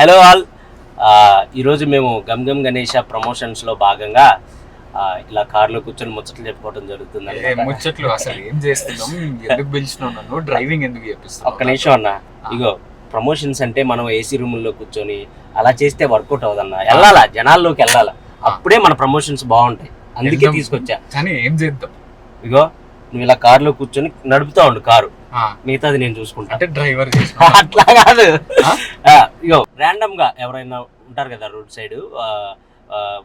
Hello all, ఈరోజు మేము gum Gam Ganesha ప్రమోషన్స్లో భాగంగా ఇలా కార్లో కూర్చొని ముచ్చట్లు చెప్పుకోవడం జరుగుతుంది. ముచ్చట్లు అసలు ఏం చేస్తున్నాం, ఎందుకు పిలిచినావు నన్ను, డ్రైవింగ్ ఎందుకు చేపిస్తావు? ఒక్క నిమిషం అన్న, ఇగో ప్రమోషన్స్ అంటే మనం ఏసీ రూముల్లో కూర్చొని అలా చేస్తే వర్కౌట్ అవ్వదన్న. వెళ్ళాలా, జనాల్లోకి వెళ్ళాలా, అప్పుడే మన ప్రమోషన్స్ బాగుంటాయి. అందుకే తీసుకొచ్చా. కానీ ఏం చేద్దాం, ఇగో నువ్వు ఇలా కార్లో కూర్చొని నడుపుతా ఉండు కారు, మిగతాది నేను చూసుకుంటా. అంటే డ్రైవర్ అట్లా కాదు, ఇగో ర్యాండమ్ గా ఎవరైనా ఉంటారు కదా రోడ్ సైడ్,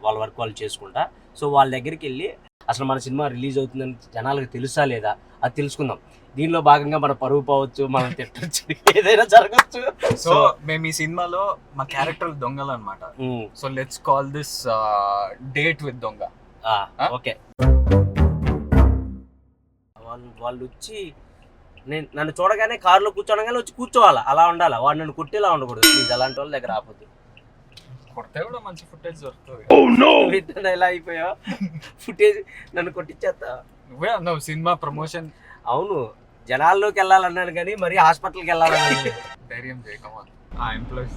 వాళ్ళ వర్క్ వాళ్ళు చేసుకుంటా. సో వాళ్ళ దగ్గరికి వెళ్ళి అసలు మన సినిమా రిలీజ్ అవుతుందని జనాలకు తెలుసా లేదా అది తెలుసుకుందాం. దీనిలో భాగంగా మన పరువు పోవచ్చు, మనం తిట్టచ్చు, ఏదైనా జరగచ్చు. సో మేము ఈ సినిమాలో మా క్యారెక్టర్ దొంగలు అనమాట. So let's call this date with దొంగ. ఓకే, వాళ్ళు వచ్చి నన్ను చూడగానే కారులో కూర్చోనగానే వచ్చి కూర్చోవాలా, అలా ఉండాలా. వాడు నన్ను కొట్టేలా ఉండకూడదు ప్లీజ్. అలాంటి వాళ్ళ దగ్గర ఆపొద్దు. కొడితే కూడా మంచి ఫుటేజ్ దొరుకుతుంది. ఎలా అయిపోయావు, ఫుటేజ్ నన్ను కొట్టించేస్తా. నువ్వే అన్నావు సినిమా ప్రమోషన్. అవును, జనాల్లోకి వెళ్ళాలన్నాను కానీ మరి హాస్పిటల్కి వెళ్ళాలన్నాను. ధైర్యం చేయకమా, ఆ ఎంప్లాయీస్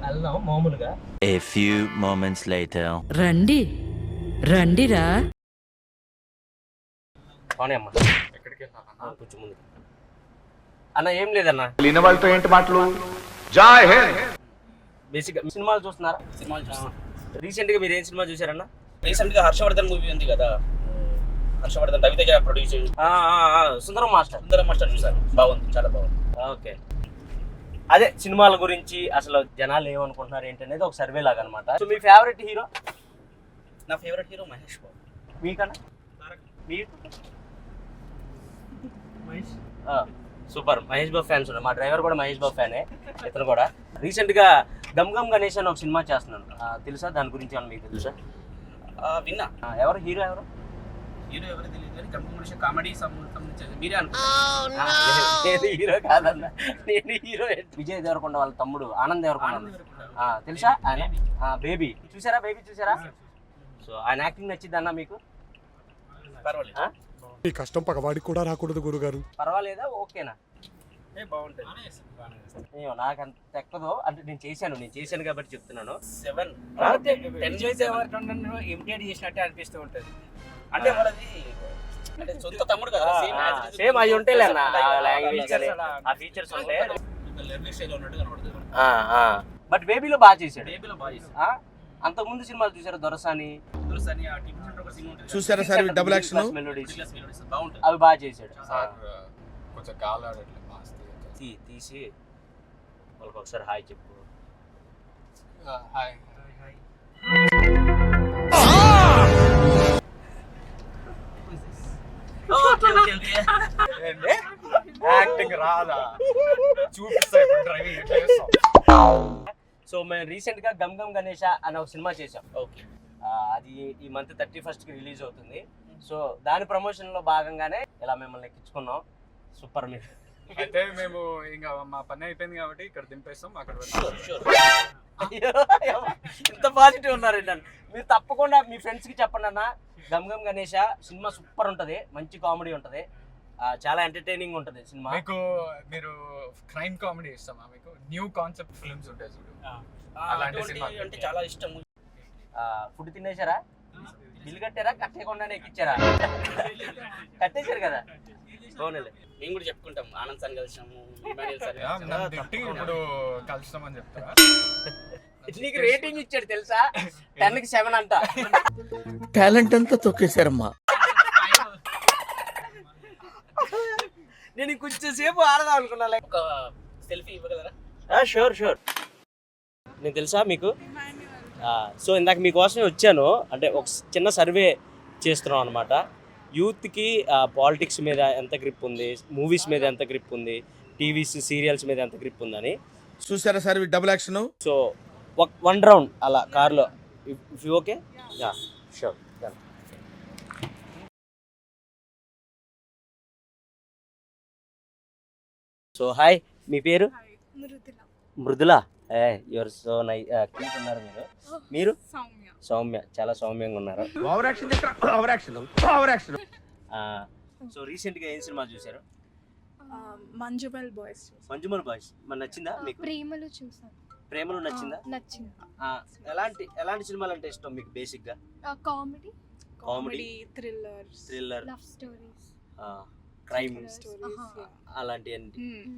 వెళ్దాం మామూలుగా. A few moments later. రండి రండిరా. అమ్మా ఎక్కడికి వెళ్ళాలన్నా? కొంచెం ముందు అన్న. ఏం లేదన్నా, వాళ్ళతో ఏంటి మాటలు? జై హింద్. బేసిక్ సినిమాలు చూస్తున్నారా? సినిమాలు చూస్తున్నా. రీసెంట్ గా మీరు ఏం సినిమా చూసారన్నా? రీసెంట్ గా హర్షవర్ధన్ మూవీ ఉంది కదా, హర్షవర్ధన్ రవితేజ ప్రొడ్యూస్, సుందరం మాస్టర్ చూసాను. బాగుంది, చాలా బాగుంది. ఓకే, అదే సినిమాల గురించి అసలు జనాలు ఏమనుకుంటున్నారు ఏంటనేది ఒక సర్వే లాగా అనమాట. సో మీ ఫేవరెట్ హీరో? నా ఫేవరెట్ హీరో మహేష్ బాబు. మీకన్నా? సూపర్, మహేష్ బాబు ఫ్యాన్స్ ఉన్నారు. మా డ్రైవర్ కూడా మహేష్ బాబు ఫ్యానే, ఇతను కూడా. రీసెంట్ గా గమ్ గమ్ గణేష్ అని ఒక సినిమా చేస్తున్నాను, తెలుసా? దాని గురించి ఏమన్నా మీకు తెలుసా? విన్నా. ఎవరు హీరో? ఎవరు హీరో ఎవరు తెలియదు కానీ గమ్ గమ్ కామెడీ సంబంధించి మీరే నేను హీరో కాదన్న, నేను హీరో విజయ్ దేవరకొండ వాళ్ళ తమ్ముడు ఆనంద్ దేవరకొండ, తెలుసా? ఆయన బేబీ చూసారా? బేబీ చూసారా? సో ఆయన యాక్టింగ్ నచ్చింది అన్న మీకు? పర్వాలేదు. ఈ కష్టం పగవాడికి కూడా రాకూడదు గురుగారు. పర్వాలేదా? ఓకేనా? బాగుంటుంది. నాకు అంత ఎక్కదో, అంటే నేను చేశాను కాబట్టి చెప్తున్నాను. 7 ఇమిటేట్ చేసినట్టే అనిపిస్తూ ఉంటుంది. అంటే వాళ్ళది అంటే సొంత తమ్ముడు కదా, సేమ్ అవి ఉంటాయి అన్న, లాంగ్వేజ్ కానీ ఆ ఫీచర్స్ ఉంటాయి. లెర్నింగ్ స్టైల్ ఉన్నట్టు కనబడుతుంది. బట్ బేబీలో బాగా చేశాడు. అంతకు ముందు సినిమాలు చూసారా? దొరసాని చూసారా సార్ డబుల్ యాక్షన్? బాగుంటుంది, అవి బాగా చేశాడు. కొంచెం గాలి తీసి వాళ్ళకి ఒకసారి హాయ్ చెప్పు. హాయ్. యాక్టింగ్ రాదా? చూపిస్తా డ్రైవింగ్ ఎట్లా చేస్తాం. సో మేము రీసెంట్ గా గమ్ గమ్ గణేష అనే ఒక సినిమా చేసాం. ఓకే, అది ఈ మంత్ 31st కి రిలీజ్ అవుతుంది. సో దాని ప్రమోషన్ లో భాగంగానే ఇలా మిమ్మల్ని ఎక్కించుకున్నాం. సూపర్. మీరు అయితే మేము ఇంకా మా పని అయిపోయింది కాబట్టి ఇక్కడ దింపేస్తాం. అక్కడ ఇంత పాజిటివ్ ఉన్నారు ఏంటంటే మీరు తప్పకుండా మీ ఫ్రెండ్స్ కి చెప్పండి అన్న. గమ్ గమ్ గణేష సినిమా సూపర్ ఉంటది, మంచి కామెడీ ఉంటది, చాలా ఎంటర్టైనింగ్ ఉంటది సినిమా. మీకు మీరు క్రైమ్ కామెడీ ఇస్తామా? మీకు న్యూ కాన్సెప్ట్ ఫిల్మ్స్ ఉంటాయి చూడు, అలాంటి సినిమా అంటే చాలా ఇష్టం. ఫుడ్ తినేశారా? బిల్లు కట్టారా? కట్టేయకుండానే ఎక్కిచ్చారా? కట్టేశారు కదా. మేము కూడా చెప్పుకుంటాం, ఆనంద్ సార్ కలిసాము, ఇప్పుడు కలుస్తామని చెప్తారా? నీకు రేటింగ్ ఇచ్చాడు తెలుసా? 10కి 7 అంట. టాలెంట్ అంతా తొక్కేశారమ్మా. నేను కొంచెం సేపు ఆడదాం అనుకున్నా. ఒక సెల్ఫీ ఇవ్వగలరా? షూర్. నేను తెలుసా మీకు? సో ఇందాక మీకోసమే వచ్చాను. అంటే ఒక చిన్న సర్వే చేస్తున్నాం అనమాట. యూత్కి పాలిటిక్స్ మీద ఎంత గ్రిప్ ఉంది, మూవీస్ మీద ఎంత గ్రిప్ ఉంది, టీవీస్ సీరియల్స్ మీద ఎంత గ్రిప్ ఉందని. చూసారా sir double action? So 1 round అలా కార్లో, if you okay? Sure. So hi, మీ పేరు? Mrudula. Your so nice, cute ఉన్నారు మీరు. మీరు? సౌమ్య, చాలా సౌమ్యంగా ఉన్నారు. Over action. సో రీసెంట్ గా ఏం సినిమా చూసారు? మంజుమల్ బాయ్స్ మంజుమల్ బాయ్స్ మన నచ్చిందా మీకు? ప్రేమలు చూసాను. ప్రేమలో నచ్చిందా? నచ్చింది. ఎలాంటి సినిమాలు అంటే ఇష్టం మీకు బేసిక్ గా? Comedy, comedy, thriller, love stories, crime stories. అలాంటివన్నీ.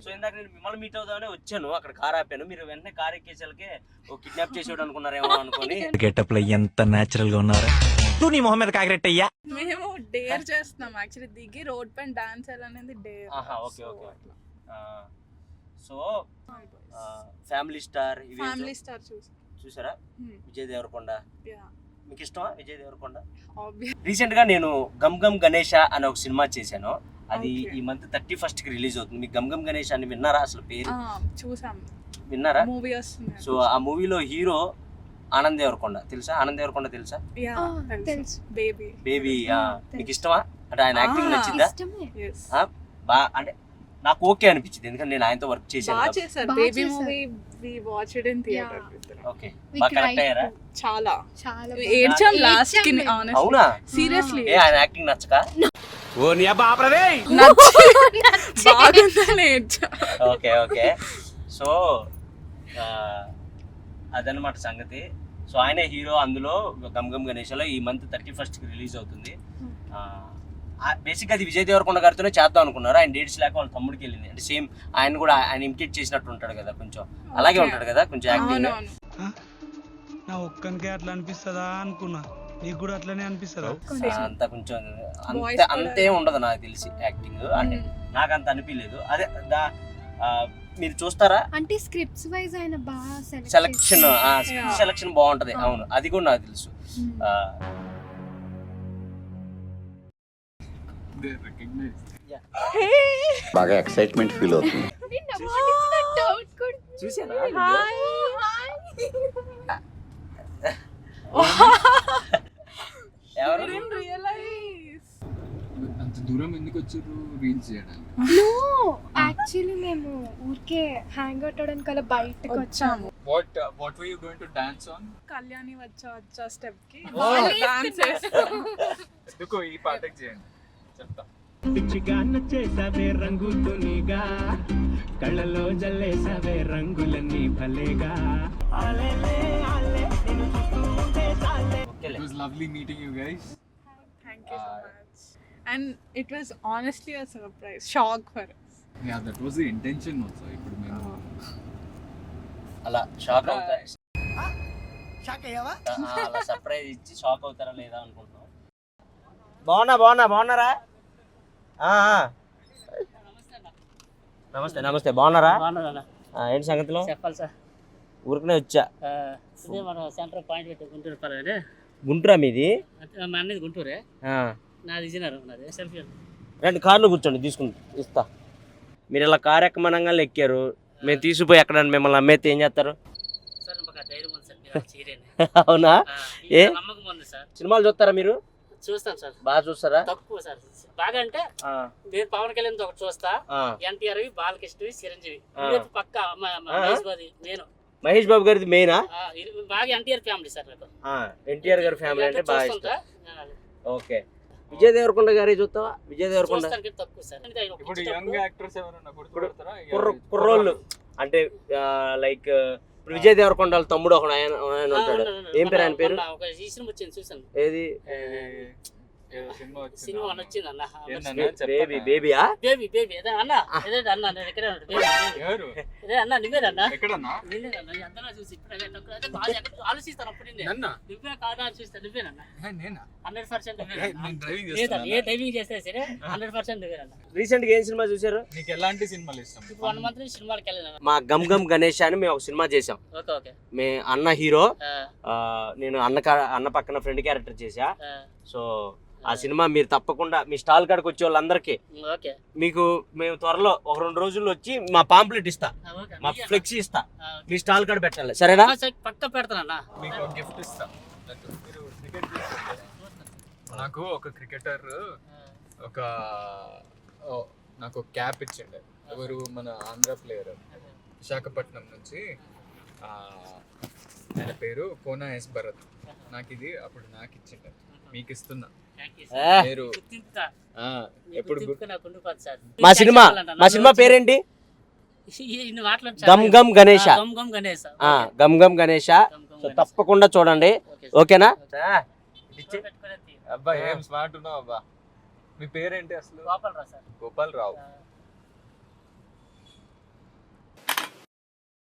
సో ఇందాక నేను మిమ్మల్ని మీట్ అవుదామని వచ్చాను, అక్కడ కార్ ఆపాను, మీరు వెంటనే కార్ ఎక్కేసరికి ఓ కిడ్నాప్ చేసేవాడు అనుకున్నారేమో అనుకుని. గెటప్ లో ఎంత నేచురల్ గా ఉన్నారా? తూ నీ మొహం మీద కాకిరెట్టయ్యా. మేము డేర్ చేస్తున్నాం యాక్చువల్లీ, దిగి రోడ్ పైన డాన్స్ అనేది dare. Okay. So family star చూసారా? విజయ్ దేవరకొండ మీకు ఇష్టమా? విజయ్ దేవరకొండ. రీసెంట్ గా నేను గమ్ గమ్ గణేష అనే ఒక సినిమా చేశాను, అది ఈ మంత్ 31st కి రిలీజ్ అవుతుంది. మీకు గమ్ గమ్ గణేష్ అని విన్నారా? అసలు పేరు విన్నారా? సో ఆ మూవీలో హీరో ఆనంద్ దేవరకొండ తెలుసా? ఆనంద్ దేవరకొండ తెలుసా? తెలుసు. బేబీ. మీకు ఇష్టమా? అంటే ఆయన యాక్టింగ్ నచ్చిందా? అంటే నాకు ఓకే అనిపించింది, ఎందుకంటే నేను ఆయనతో వర్క్ చేశాను. ఓకే, బాగా కనెక్ట్ అయ్యారా? చాలా చాలా ఏడ్చాం లాస్ట్ కి. అవునా? సీరియస్లీ ఆయన యాక్టింగ్ నచ్చక? ఓకే. సో అదనమాట సంగతి. సో ఆయనే హీరో అందులో గమ్ గమ్ గణేష్లో. ఈ మంత్ 31st కి రిలీజ్ అవుతుంది. బేసిక్గా అది విజయ్ దేవరకొండ గారితోనే చేద్దాం అనుకున్నారు, ఆయన డేట్స్ లేక వాళ్ళ తమ్ముడికి వెళ్ళింది. అంటే సేమ్ ఆయన కూడా ఆయన ఇమిటేట్ చేసినట్టు ఉంటాడు కదా, కొంచెం అలాగే ఉంటాడు కదా కొంచెం యాక్టింగ్. నా ఒక్కనికే అట్లా అనిపిస్తుందా అనుకున్నా, నీకు కూడా అట్లనే అనిపిస్తుందా? అంత కొంచెం అంతే ఉండదు నాకు తెలిసి యాక్టింగ్, అంటే నాకు అంత అనిపించలేదు. అదే మీరు చూస్తారా? అంటే స్క్రిప్ట్స్ వైజ్ ఆయన బాగా సెలక్షన్ బాగుంటది. అవును, అది కూడా నాకు తెలుసు. బాగా ఎక్సైట్మెంట్ ఫీల్ అవుతుంది. చూసారా? అంత దూరం ఎందుకు వచ్చారు రీల్స్ చేయడానికి? యాక్చువల్లీ మేము ఊరికే హ్యాంగ్ అవుట్ అవడానికి అలా బయటకు వచ్చాము. What were you going to dance on? Kalyani వచ్చా స్టెప్ కి డాన్స్ ఎందుకో ఈ పాటకి చేయండి చెప్తా. పిచ్చిగా నచ్చేసావే రంగుతునిగా, కళ్ళలో జల్లేసావే రంగులన్నీ భలేగా. It was lovely meeting you guys. Thank you so much. And it was honestly a surprise, shock for us. Yeah, that was the intention also. ఇప్పుడు మేము అలా షాక్ అవుతారా? అలా సర్ప్రైజ్ ఇచ్చి షాక్ అవుతారా లేదా అనుకుంటున్నాం. బాగున్నారా? నమస్తే. బాగున్నారా? ఏంటి సంగతిలో? చెప్పాలి సార్. ఊరికనే వచ్చా. ఇదే మన సెంటర్ పాయింట్ పెట్టి గుంటూరు పర్వాలేదు. గుంటూరా మీది? మా అన్నది గుంటూరే, నాది విజయనగరం. నాది సెల్ఫీ. రండి కార్లో కూర్చోండి, ఇస్తా. మీరు ఇలా కారు ఎక్కమనంగా ఎక్కారు, మేము తీసుకుపోయి ఎక్కడ మిమ్మల్ని అమ్మేస్తే ఏం చేస్తారు? సార్ మాకు ధైర్యం ఉంది సార్, మీరు చేయలేండి. అవునా? ఏ నమ్మకం ఉంది సార్. సినిమాలు చూస్తారా మీరు? చూస్తాం సార్. బాగా చూస్తారా? తక్కువ సార్. బాగా అంటే నేను పవన్ కళ్యాణ్ ఒకటి చూస్తా, ఎన్టీఆర్, బాలకృష్ణ, చిరంజీవి, పక్క మహేష్ బాబు గారిది మెయినా? బాగా ఎన్టీఆర్ ఫ్యామిలీ సార్ నాకు. ఎన్టీఆర్ గారి ఫ్యామిలీ అంటే బాగా ఇష్టం. ఓకే. విజయ్ దేవరకొండ గారి చూస్తావా? విజయ్ దేవరకొండ తక్కువ సార్. ఇప్పుడు యంగ్ యాక్టర్స్ ఎవరైనా గుర్తుపడతారా? కుర్రోళ్ళు అంటే లైక్ ఇప్పుడు విజయ్ దేవరకొండ వాళ్ళ తమ్ముడు ఒక ఆయన ఉంటాడు, ఏం పేరు ఆయన పేరు? ఈ సినిమా వచ్చింది చూసాను. ఏది సినిమా వచ్చింది అన్న, బేబీయా? బేబీ అదే అన్న, అన్న నేను ఎక్కడే ఉంటాడు. అదే అన్న నువ్వేనన్నా? అందరూ చూసి ఇప్పుడు ఆలోచిస్తాను. అప్పుడు నువ్వే కాదా అని చూస్తా. నువ్వేనన్నా? 100% ఏ డ్రైవింగ్ చేస్తే సరే 100% నువ్వేనన్నా. రీసెంట్ గా ఏం సినిమా చూసారు? నీకు ఎలాంటి సినిమాలు ఇష్టం? 1 month నుంచి సినిమాలకి వెళ్ళాను. మా గమ్ గమ్ గణేష్ అని మేము ఒక సినిమా చేసాం. మే అన్న హీరో, నేను అన్న పక్కన ఫ్రెండ్ క్యారెక్టర్ చేసా. సో ఆ సినిమా మీరు తప్పకుండా మీ స్టాల్ కాడికి వచ్చే వాళ్ళందరికీ మీకు మేము త్వరలో 1-2 రోజుల్లో వచ్చి మా పాంప్లెట్ ఇస్తా, మా ఫ్లెక్సీ ఇస్తా, మీ స్టాల్ కాడ పెట్టాలి, సరేనా? పక్క పెడతానన్నా. మీకు ఒక గిఫ్ట్ ఇస్తా. నాకు ఒక క్రికెటర్ నాకు ఒక క్యాప్ ఇచ్చిండే. ఎవరు? మన ఆంధ్ర ప్లేయర్, విశాఖపట్నం నుంచి. ఆయన పేరు కోనా ఎస్ భరత్. నాకు ఇది అప్పుడు నాకు ఇచ్చిండు, మీకు ఇస్తున్నా. మీరు గుర్తింపుతా. ఎప్పుడు గుర్తింపుకు నాకు ఉండిపోతుంది సార్. మా సినిమా పేరేంటి? ఇన్ని మాట్లాడు సార్. గమ్ గమ్ గణేష. గమ్ గమ్ గణేష్. గమ్ గమ్ గణేష. సో తప్పకుండా చూడండి, ఓకేనా? అబ్బా ఏం స్మార్ట్ ఉన్నావు అబ్బా. మీ పేరేంటి అసలు? గోపాల్ రావు సార్. గోపాల్ రావు.